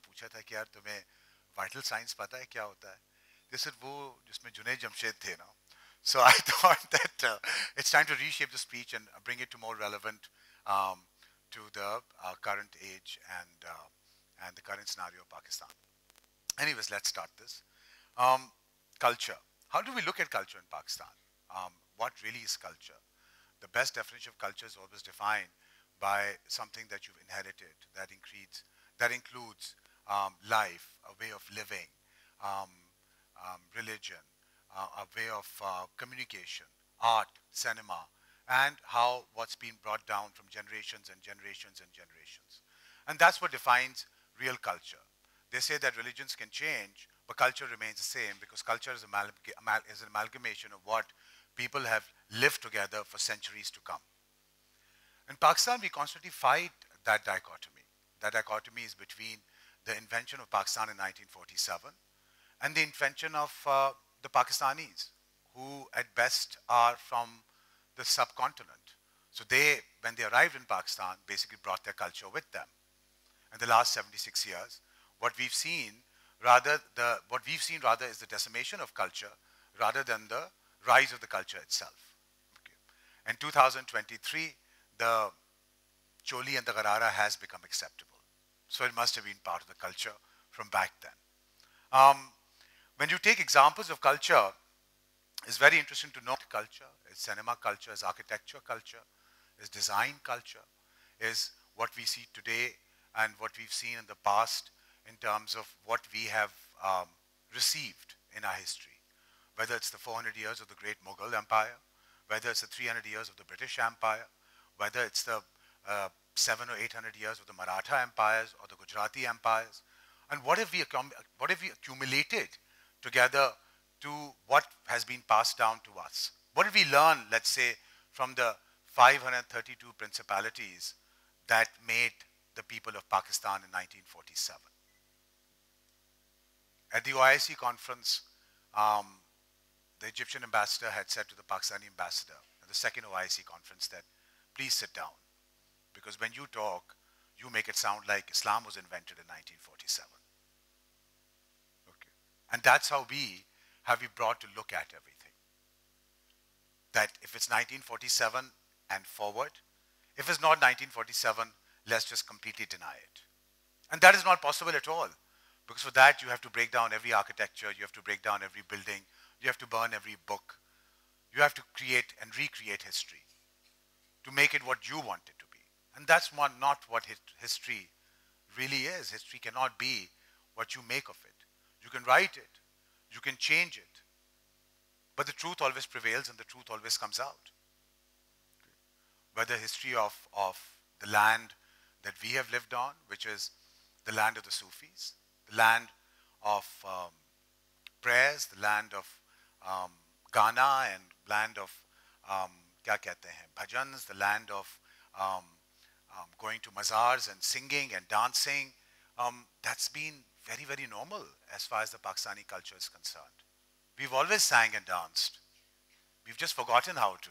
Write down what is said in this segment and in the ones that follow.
पूछा था कि यार तुम्हें वाइटल साइंस पता है क्या होता है? They said वो जिसमें जुनैद जमशेद थे ना. So I thought that it's time to reshape the speech and bring it to more relevant to the current age and the current scenario of Pakistan. Anyways, let's start this. Culture. How do we look at culture in Pakistan? What really is culture? The best definition of culture is always defined by something that you've inherited that includes life, a way of living, um, religion, a way of communication, art, cinema, and how what's been brought down from generations and generations and generations. And that's what defines real culture. They say that religions can change, but culture remains the same because culture is an amalgamation of what people have lived together for centuries to come. In Pakistan, we constantly fight that dichotomy. That dichotomy is between the invention of Pakistan in 1947 and the invention of the Pakistanis, who at best are from the subcontinent. So they, when they arrived in Pakistan, basically brought their culture with them. In the last 76 years, what we've seen rather is the decimation of culture rather than the rise of the culture itself. Okay. In 2023, the Choli and the Garara has become acceptable. So it must have been part of the culture from back then. When you take examples of culture, it's very interesting to note culture, is cinema culture, is architecture culture, is design culture, is what we see today and what we've seen in the past in terms of what we have received in our history. Whether it's the 400 years of the great Mughal Empire, whether it's the 300 years of the British Empire, whether it's the 700 or 800 years of the Maratha empires or the Gujarati empires, and what have we accumulated together to what has been passed down to us? What did we learn, let's say, from the 532 principalities that made the people of Pakistan in 1947? At the OIC conference, the Egyptian ambassador had said to the Pakistani ambassador at the second OIC conference that, please sit down, because when you talk, you make it sound like Islam was invented in 1947. Okay. And that's how we brought to look at everything. That if it's 1947 and forward, if it's not 1947, let's just completely deny it. And that is not possible at all. Because for that, you have to break down every architecture, you have to break down every building, you have to burn every book. You have to create and recreate history to make it what you want it to be. And that's not what history really is. History cannot be what you make of it. You can write it, you can change it, but the truth always prevails and the truth always comes out. Whether history of the land that we have lived on, which is the land of the Sufis, the land of prayers, the land of Ghana and land of kya kehte hain, bhajans, the land of going to mazars and singing and dancing. That's been very, very normal as far as the Pakistani culture is concerned. We've always sang and danced. We've just forgotten how to.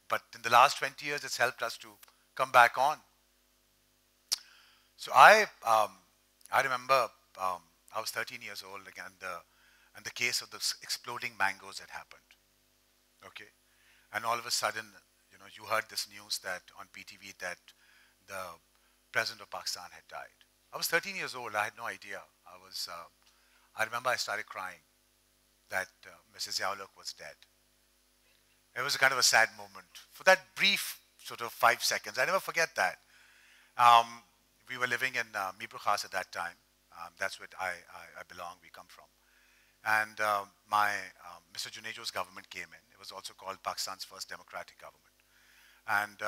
But in the last 20 years, it's helped us to come back on. So I remember I was 13 years old again, and the case of the exploding mangoes had happened. Okay, and all of a sudden, you heard this news that on PTV that the president of Pakistan had died. I was 13 years old. I had no idea. I remember I started crying that Mrs. Yaulok was dead. It was a kind of a sad moment. For that brief sort of 5 seconds, I never forget that. We were living in Mirpur Khas at that time. That's where I belong, we come from. And Mr. Junejo's government came in. It was also called Pakistan's first democratic government. And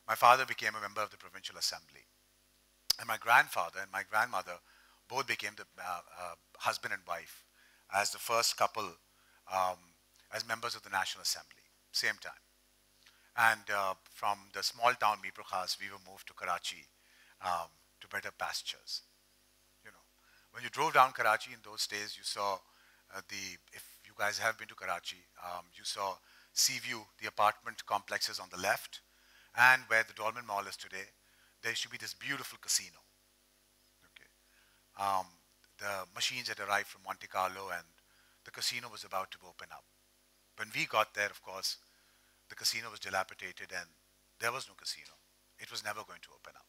my father became a member of the Provincial Assembly. And my grandfather and my grandmother both became the husband and wife as the first couple as members of the National Assembly, same time. And from the small town Mirpur Khas, we were moved to Karachi to better pastures. When you drove down Karachi in those days, you saw if you guys have been to Karachi, you saw Seaview, the apartment complexes on the left, and where the Dolmen Mall is today, there used to be this beautiful casino. Okay. Um, the machines had arrived from Monte Carlo and the casino was about to open up. When we got there, of course, the casino was dilapidated and there was no casino. It was never going to open up.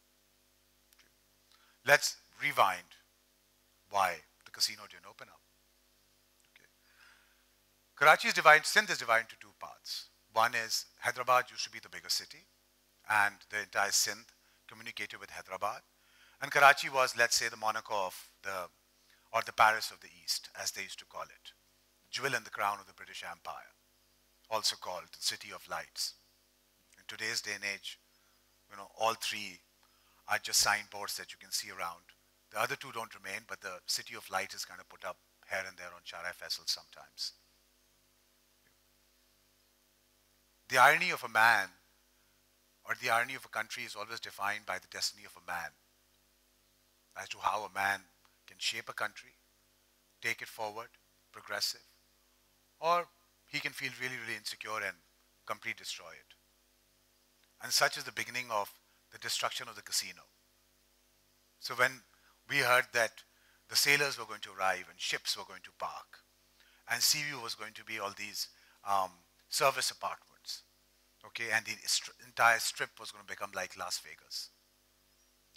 Let's rewind why the casino didn't open up. Okay. Karachi is divided, Sindh is divided into two parts. One is Hyderabad used to be the bigger city and the entire Sindh communicated with Hyderabad. And Karachi was, let's say, the Monaco of or the Paris of the East, as they used to call it. Jewel in the crown of the British Empire, also called the City of Lights. In today's day and age, all three are just signboards that you can see around. The other two don't remain, but the City of Light is kind of put up here and there on Charai Faisal sometimes. The irony of a man or the irony of a country is always defined by the destiny of a man, as to how a man can shape a country, take it forward, progressive, or he can feel really, really insecure and completely destroy it. And such is the beginning of the destruction of the casino. So when we heard that the sailors were going to arrive and ships were going to park, and Seaview was going to be all these service apartments, okay, and the entire strip was going to become like Las Vegas.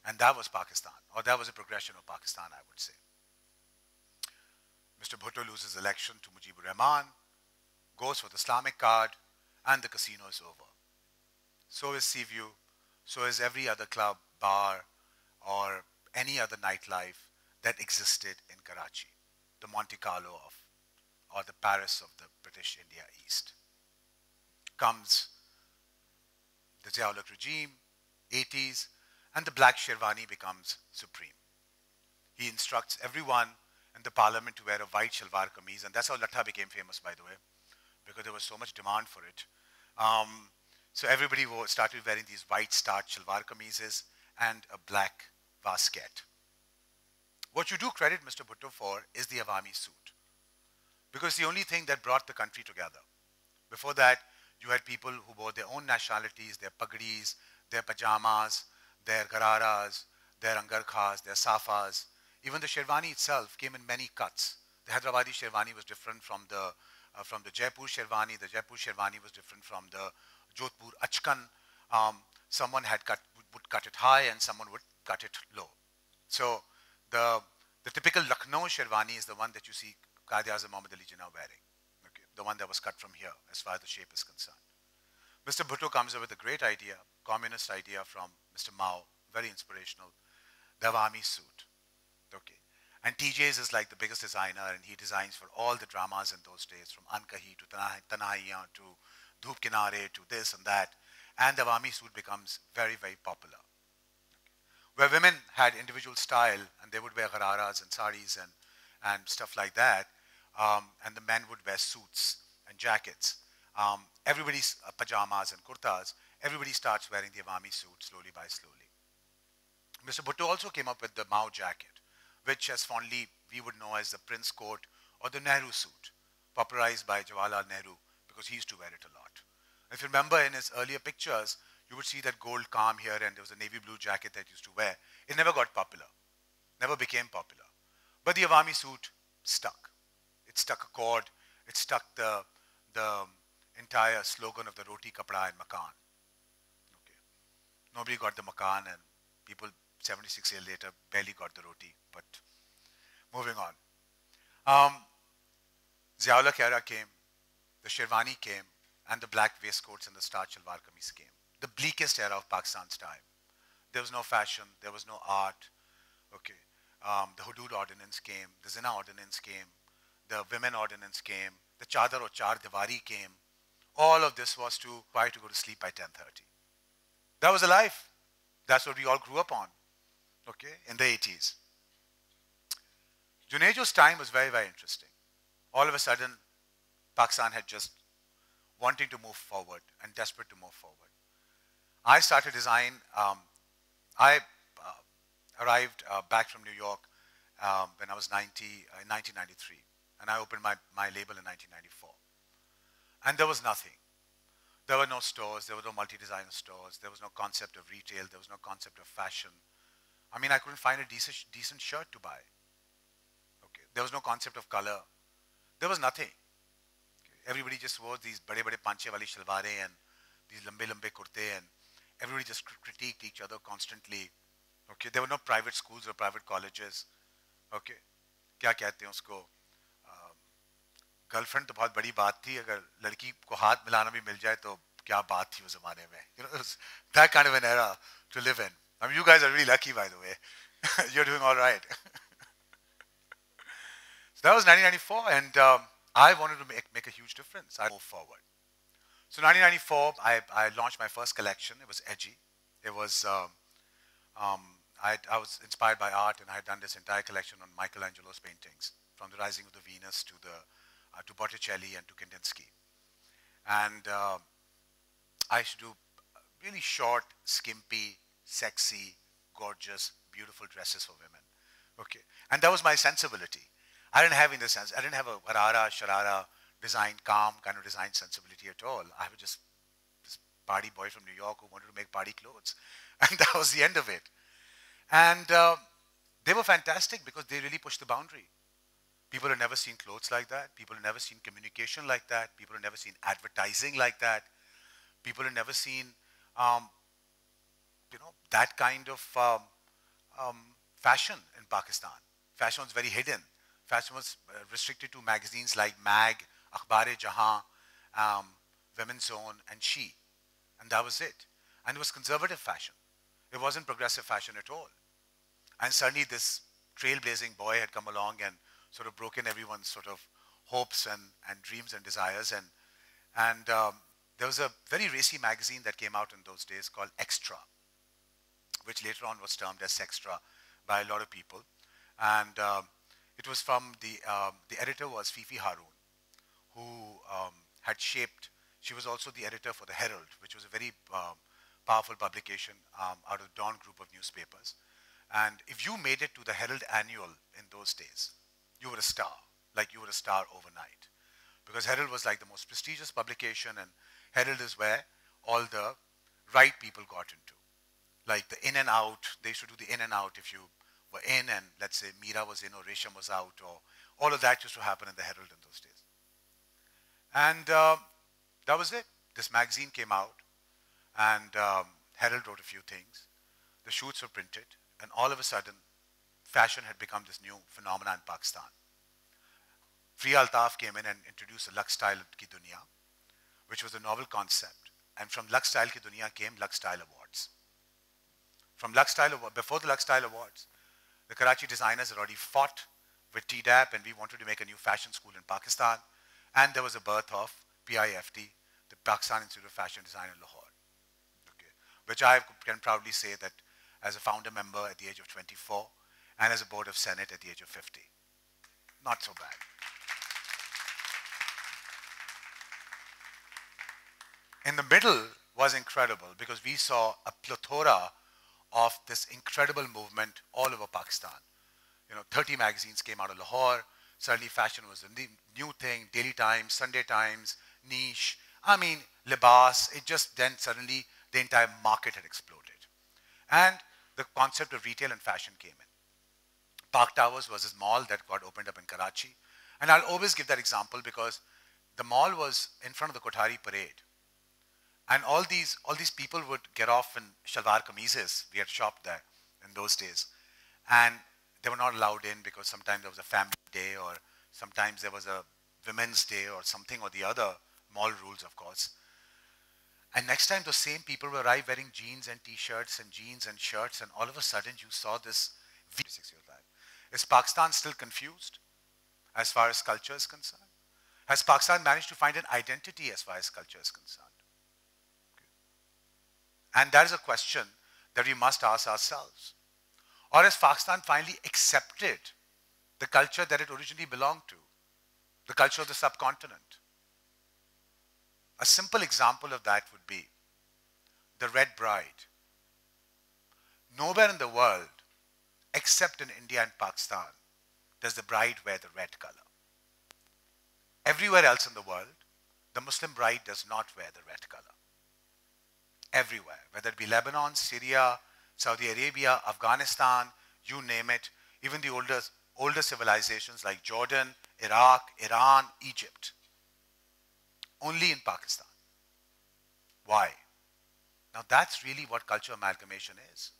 And that was Pakistan, or that was a progression of Pakistan, I would say. Mr. Bhutto loses election to Mujibur Rahman, goes for the Islamic card, and the casino is over. So is Seaview, so is every other club, bar, or any other nightlife that existed in Karachi, the Monte Carlo of, or the Paris of the British India East. Comes the Zia-ul-Haq regime, 80s, and the black Sherwani becomes supreme. He instructs everyone in the parliament to wear a white shalwar kameez, and that's how Latha became famous, by the way, because there was so much demand for it. So everybody started wearing these white starched shalwar kameezes and a black vasquette. What you do credit Mr. Bhutto for is the Awami suit, because the only thing that brought the country together. Before that, you had people who wore their own nationalities, their pagdis, their pajamas, their gararas, their angarkhas, their safas. Even the Sherwani itself came in many cuts. The Hyderabadi Sherwani was different from the Jaipur Sherwani. The Jaipur Sherwani was different from the Jodhpur Achkan. Someone would cut it high and someone would cut it low. So the typical Lucknow Sherwani is the one that you see Quaid-e-Azam Muhammad Ali Jinnah wearing. Okay, the one that was cut from here as far as the shape is concerned. Mr. Bhutto comes up with a great idea, communist idea from Mr. Mao, very inspirational, the Awami suit. Okay. And TJ's is like the biggest designer, and he designs for all the dramas in those days, from Ankahi to Tanaiya to Dhoop Kinare to this and that. And the Awami suit becomes very, very popular. Okay. Where women had individual style, and they would wear ghararas and saris and stuff like that, and the men would wear suits and jackets. Everybody's pajamas and kurtas, everybody starts wearing the Awami suit slowly by slowly. Mr. Bhutto also came up with the Mao jacket, which as fondly we would know as the Prince coat or the Nehru suit, popularized by Jawaharlal Nehru because he used to wear it a lot. If you remember in his earlier pictures, you would see that gold calm here and there was a navy blue jacket that he used to wear. It never got popular, never became popular. But the Awami suit stuck. It stuck a chord, it stuck the entire slogan of the roti, kapda and makan. Okay. Nobody got the makan and people 76 years later barely got the roti, but moving on. Zia-ul-Haq era came, the Sherwani came, and the black waistcoats and the starched shalwar kameez came. The bleakest era of Pakistan's time. There was no fashion, there was no art. Okay. The Hudud ordinance came, the Zina ordinance came, the women ordinance came, the Chadar or Char Diwari came. All of this was to try to go to sleep by 10:30. That was a life. That's what we all grew up on, okay, in the 80s. Junaid's time was very, very interesting. All of a sudden, Pakistan had just wanting to move forward and desperate to move forward. I started design. I arrived back from New York when I was 90 in 1993, and I opened my label in 1994. And there was nothing. There were no stores, there were no multi-designer stores, there was no concept of retail, there was no concept of fashion. I mean, I couldn't find a decent shirt to buy. There was no concept of color. There was nothing. Everybody just wore these bade panche wali shalware and these lambe kurte, and everybody just critiqued each other constantly. Okay, there were no private schools or private colleges. Okay, क्या कहते हैं उसको, girlfriend तो बहुत बड़ी बात थी, अगर लड़की को हाथ मिलाना भी मिल जाए तो क्या बात थी उस जमाने में. You know, it was that kind of an era to live in. I mean, you guys are really lucky, by the way. You're doing all right. So that was 1994, and I wanted to make a huge difference. I moved forward. So 1994, I launched my first collection. It was edgy. It was, I was inspired by art, and I had done this entire collection on Michelangelo's paintings, from the Rising of the Venus to Botticelli and to Kandinsky. And I used to do really short, skimpy, sexy, gorgeous, beautiful dresses for women. Okay, and that was my sensibility. I didn't have, in the sense, I didn't have a harara, sharara design, calm kind of design sensibility at all. I was just this party boy from New York who wanted to make party clothes. And that was the end of it. And they were fantastic because they really pushed the boundary. People had never seen clothes like that. People had never seen communication like that. People had never seen advertising like that. People had never seen, that kind of fashion in Pakistan. Fashion was very hidden. Fashion was restricted to magazines like Mag, Akhbar-e-Jahan, Women's Zone, and She. And that was it. And it was conservative fashion. It wasn't progressive fashion at all. And suddenly this trailblazing boy had come along and sort of broken everyone's sort of hopes and dreams and desires. And there was a very racy magazine that came out in those days called Extra, which later on was termed as Sextra by a lot of people. And it was from the editor was Fifi Haroon, who had shaped, she was also the editor for the Herald, which was a very powerful publication out of the Dawn group of newspapers. And if you made it to the Herald Annual in those days, you were a star, like you were a star overnight. Because Herald was like the most prestigious publication, and Herald is where all the right people got into. Like the in and out, they used to do the in and out if you were in, and let's say Meera was in or Resham was out, or all of that used to happen in the Herald in those days. And that was it. This magazine came out, and Herald wrote a few things. The shoots were printed, and all of a sudden, fashion had become this new phenomenon in Pakistan. Priya Altaf came in and introduced the Lux Style Ki Dunya, which was a novel concept. And from Lux Style Ki Dunya came Lux Style Awards. From Lux Style Awards, before the Lux Style Awards, the Karachi designers had already fought with TDAP, and we wanted to make a new fashion school in Pakistan. And there was a birth of PIFT, the Pakistan Institute of Fashion Design in Lahore, okay, which I can proudly say that as a founder member at the age of 24 and as a board of Senate at the age of 50. Not so bad. In the middle was incredible because we saw a plethora of this incredible movement all over Pakistan. 30 magazines came out of Lahore. Suddenly fashion was a new thing. Daily Times, Sunday Times, Niche. I mean, Libas. It just then suddenly the entire market had exploded. And the concept of retail and fashion came in. Park Towers was this mall that got opened up in Karachi. And I'll always give that example because the mall was in front of the Kothari Parade. And all these people would get off in shalwar kameezes. We had shopped there in those days. And they were not allowed in because sometimes there was a family day, or sometimes there was a women's day or something or the other, mall rules of course. And next time those same people will arrive wearing jeans and t-shirts and jeans and shirts, and all of a sudden you saw this 6 years back. Is Pakistan still confused as far as culture is concerned? Has Pakistan managed to find an identity as far as culture is concerned? Okay. And that is a question that we must ask ourselves. Or has Pakistan finally accepted the culture that it originally belonged to, the culture of the subcontinent? A simple example of that would be the Red Bride. Nowhere in the world, except in India and Pakistan, does the bride wear the red color. Everywhere else in the world, the Muslim bride does not wear the red color. Everywhere, whether it be Lebanon, Syria, Saudi Arabia, Afghanistan, you name it, even the older civilizations like Jordan, Iraq, Iran, Egypt. Only in Pakistan. Why? Now that's really what culture amalgamation is.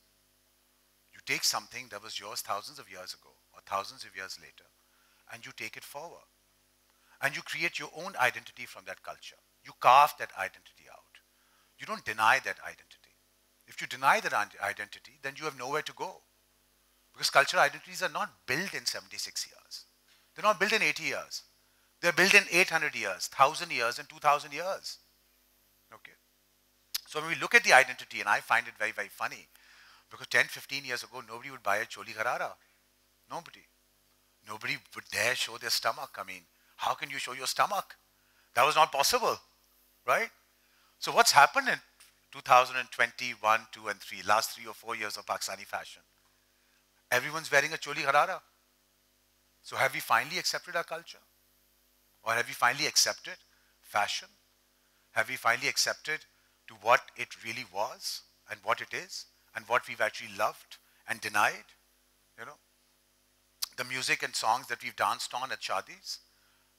You take something that was yours thousands of years ago or thousands of years later, and you take it forward. And you create your own identity from that culture. You carve that identity out. You don't deny that identity. If you deny that identity, then you have nowhere to go. Because cultural identities are not built in 76 years. They're not built in 80 years. They're built in 800 years, 1,000 years, and 2,000 years. Okay. So when we look at the identity, and I find it very, very funny, because 10, 15 years ago, nobody would buy a choli gharara. Nobody. Nobody would dare show their stomach. I mean, how can you show your stomach? That was not possible, right? So what's happened in 2021, 2, and 3, last 3 or 4 years of Pakistani fashion? Everyone's wearing a choli gharara. So have we finally accepted our culture? Or have we finally accepted fashion? Have we finally accepted to what it really was and what it is and what we've actually loved and denied? You know, the music and songs that we've danced on at shadis,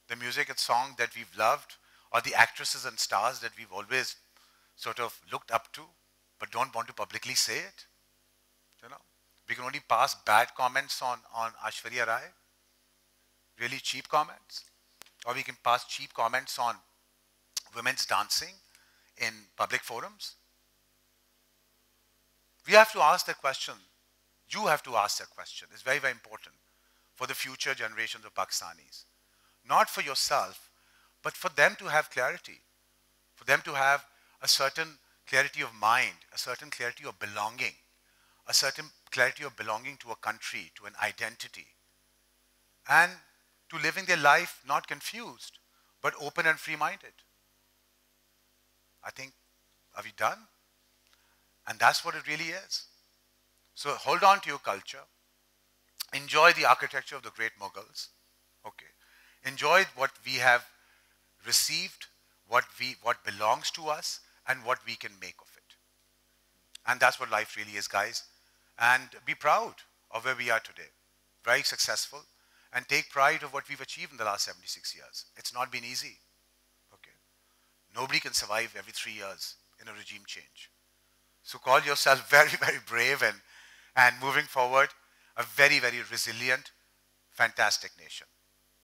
the music and song that we've loved, or the actresses and stars that we've always sort of looked up to but don't want to publicly say it. You know, we can only pass bad comments on Aishwarya Rai, really cheap comments, or we can pass cheap comments on women's dancing in public forums. We have to ask that question. You have to ask that question. It's very, very important for the future generations of Pakistanis. Not for yourself, but for them to have clarity, for them to have a certain clarity of mind, a certain clarity of belonging, a certain clarity of belonging to a country, to an identity, and to living their life not confused, but open and free-minded. I think, are we done? And that's what it really is. So hold on to your culture. Enjoy the architecture of the great Mughals. Okay. Enjoy what we have received, what belongs to us, and what we can make of it. And that's what life really is, guys. And be proud of where we are today. Very successful. And take pride of what we've achieved in the last 76 years. It's not been easy. Okay. Nobody can survive every 3 years in a regime change. So call yourself very, very brave and moving forward, a very, very resilient, fantastic nation.